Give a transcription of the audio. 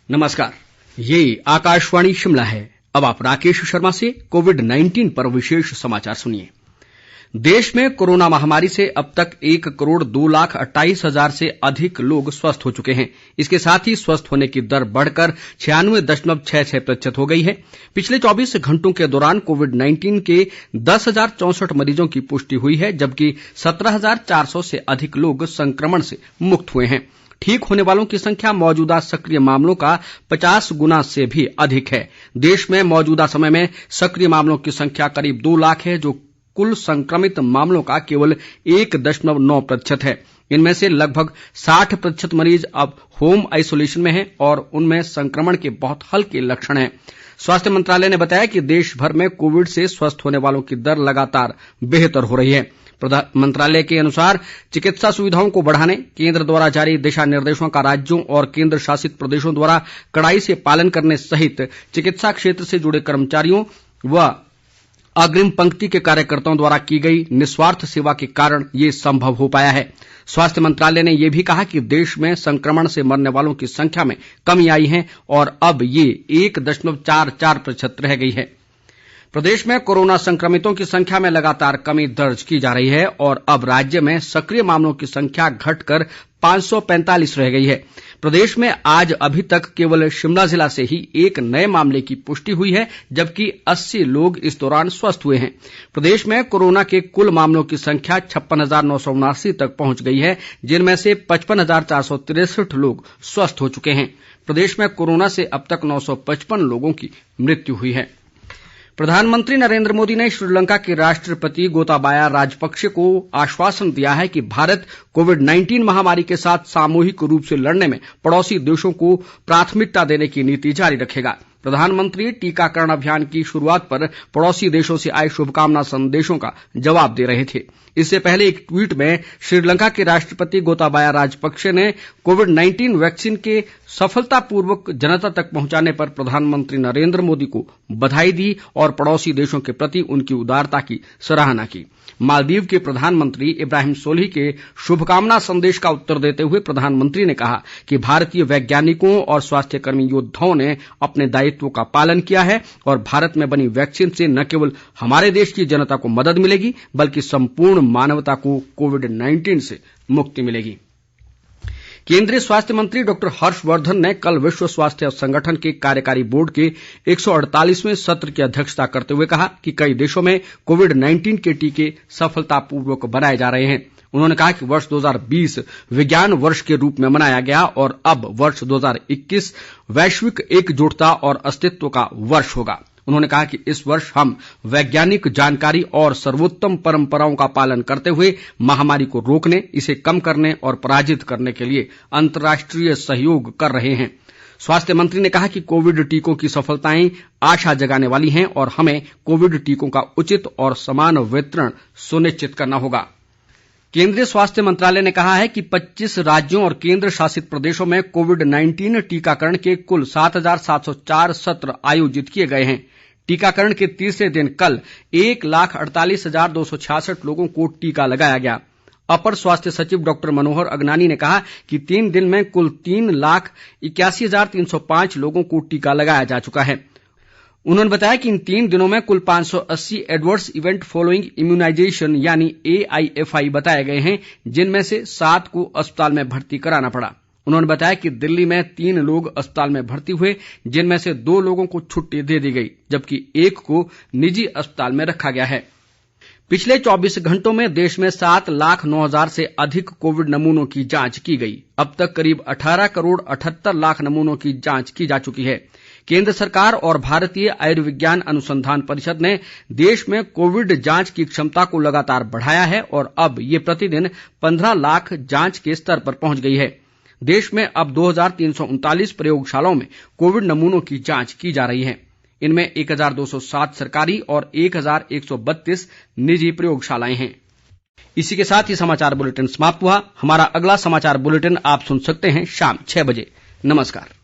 नमस्कार, ये आकाशवाणी शिमला है। अब आप राकेश शर्मा से कोविड-19 पर विशेष समाचार सुनिए। देश में कोरोना महामारी से अब तक 1,02,28,000 से अधिक लोग स्वस्थ हो चुके हैं। इसके साथ ही स्वस्थ होने की दर बढ़कर 96.66% हो गई है। पिछले 24 घंटों के दौरान कोविड-19 के 10,064 मरीजों की पुष्टि हुई है, जबकि 17,400 से अधिक लोग संक्रमण से मुक्त हुए हैं। ठीक होने वालों की संख्या मौजूदा सक्रिय मामलों का 50 गुना से भी अधिक है। देश में मौजूदा समय में सक्रिय मामलों की संख्या करीब 2 लाख है, जो कुल संक्रमित मामलों का केवल 1.9% है। इनमें से लगभग 60% मरीज अब होम आइसोलेशन में हैं और उनमें संक्रमण के बहुत हल्के लक्षण हैं। स्वास्थ्य मंत्रालय ने बताया कि देश भर में कोविड से स्वस्थ होने वालों की दर लगातार बेहतर हो रही है। मंत्रालय के अनुसार चिकित्सा सुविधाओं को बढ़ाने, केंद्र द्वारा जारी दिशा निर्देशों का राज्यों और केंद्र शासित प्रदेशों द्वारा कड़ाई से पालन करने सहित चिकित्सा क्षेत्र से जुड़े कर्मचारियों व अग्रिम पंक्ति के कार्यकर्ताओं द्वारा की गई निस्वार्थ सेवा के कारण ये संभव हो पाया है। स्वास्थ्य मंत्रालय ने यह भी कहा कि देश में संक्रमण से मरने वालों की संख्या में कमी आई है और अब ये 1.44% रह गई है। प्रदेश में कोरोना संक्रमितों की संख्या में लगातार कमी दर्ज की जा रही है और अब राज्य में सक्रिय मामलों की संख्या घटकर 545 रह गई है। प्रदेश में आज अभी तक केवल शिमला जिला से ही एक नए मामले की पुष्टि हुई है, जबकि 80 लोग इस दौरान स्वस्थ हुए हैं। प्रदेश में कोरोना के कुल मामलों की संख्या 56,979 तक पहुंच गई है, जिनमें से 55,463 लोग स्वस्थ हो चुके हैं। प्रदेश में कोरोना से अब तक 955 लोगों की मृत्यु हुई है। प्रधानमंत्री नरेंद्र मोदी ने श्रीलंका के राष्ट्रपति गोताबाया राजपक्षे को आश्वासन दिया है कि भारत कोविड-19 महामारी के साथ सामूहिक रूप से लड़ने में पड़ोसी देशों को प्राथमिकता देने की नीति जारी रखेगा। प्रधानमंत्री टीकाकरण अभियान की शुरुआत पर पड़ोसी देशों से आए शुभकामना संदेशों का जवाब दे रहे थे। इससे पहले एक ट्वीट में श्रीलंका के राष्ट्रपति गोताबाया राजपक्षे ने कोविड-19 वैक्सीन के सफलतापूर्वक जनता तक पहुंचाने पर प्रधानमंत्री नरेंद्र मोदी को बधाई दी और पड़ोसी देशों के प्रति उनकी उदारता की सराहना की। मालदीव के प्रधानमंत्री इब्राहिम सोलिह के शुभकामना संदेश का उत्तर देते हुए प्रधानमंत्री ने कहा कि भारतीय वैज्ञानिकों और स्वास्थ्यकर्मी योद्धाओं ने अपने दायित्वों का पालन किया है और भारत में बनी वैक्सीन से न केवल हमारे देश की जनता को मदद मिलेगी, बल्कि संपूर्ण मानवता को कोविड-19 से मुक्ति मिलेगी। केंद्रीय स्वास्थ्य मंत्री डॉक्टर हर्षवर्धन ने कल विश्व स्वास्थ्य संगठन के कार्यकारी बोर्ड के 148वें सत्र की अध्यक्षता करते हुए कहा कि कई देशों में कोविड-19 के टीके सफलतापूर्वक बनाए जा रहे हैं। उन्होंने कहा कि वर्ष 2020 विज्ञान वर्ष के रूप में मनाया गया और अब वर्ष 2021 वैश्विक एकजुटता और अस्तित्व का वर्ष होगा। उन्होंने कहा कि इस वर्ष हम वैज्ञानिक जानकारी और सर्वोत्तम परंपराओं का पालन करते हुए महामारी को रोकने, इसे कम करने और पराजित करने के लिए अंतर्राष्ट्रीय सहयोग कर रहे हैं। स्वास्थ्य मंत्री ने कहा कि कोविड टीकों की सफलताएं आशा जगाने वाली हैं और हमें कोविड टीकों का उचित और समान वितरण सुनिश्चित करना होगा। केंद्रीय स्वास्थ्य मंत्रालय ने कहा है कि 25 राज्यों और केंद्र शासित प्रदेशों में कोविड-19 टीकाकरण के कुल 7,704 सत्र आयोजित किए गए हैं। टीकाकरण के तीसरे दिन कल 1,48,266 लोगों को टीका लगाया गया। अपर स्वास्थ्य सचिव डॉक्टर मनोहर अगनानी ने कहा कि 3 दिन में कुल 3,81,305 लोगों को टीका लगाया जा चुका है। उन्होंने बताया कि इन 3 दिनों में कुल 580 एडवर्स इवेंट फॉलोइंग इम्यूनाइजेशन यानी AIFI बताए गए हैं, जिनमें से 7 को अस्पताल में भर्ती कराना पड़ा। उन्होंने बताया कि दिल्ली में 3 लोग अस्पताल में भर्ती हुए, जिनमें से 2 लोगों को छुट्टी दे दी गई, जबकि 1 को निजी अस्पताल में रखा गया है। पिछले 24 घंटों में देश में 7,09,000 से अधिक कोविड नमूनों की जांच की गई। अब तक करीब 18,78,00,000 नमूनों की जांच की जा चुकी है। केंद्र सरकार और भारतीय आयुर्विज्ञान अनुसंधान परिषद ने देश में कोविड जांच की क्षमता को लगातार बढ़ाया है और अब ये प्रतिदिन 15 लाख जांच के स्तर पर पहुंच गई है। देश में अब 2,339 प्रयोगशालाओं में कोविड नमूनों की जांच की जा रही है। इनमें 1,207 सरकारी और 1,132 निजी प्रयोगशालाएं हैं। इसी के साथ ही समाचार बुलेटिन समाप्त हुआ। हमारा अगला समाचार बुलेटिन आप सुन सकते हैं शाम 6 बजे। नमस्कार।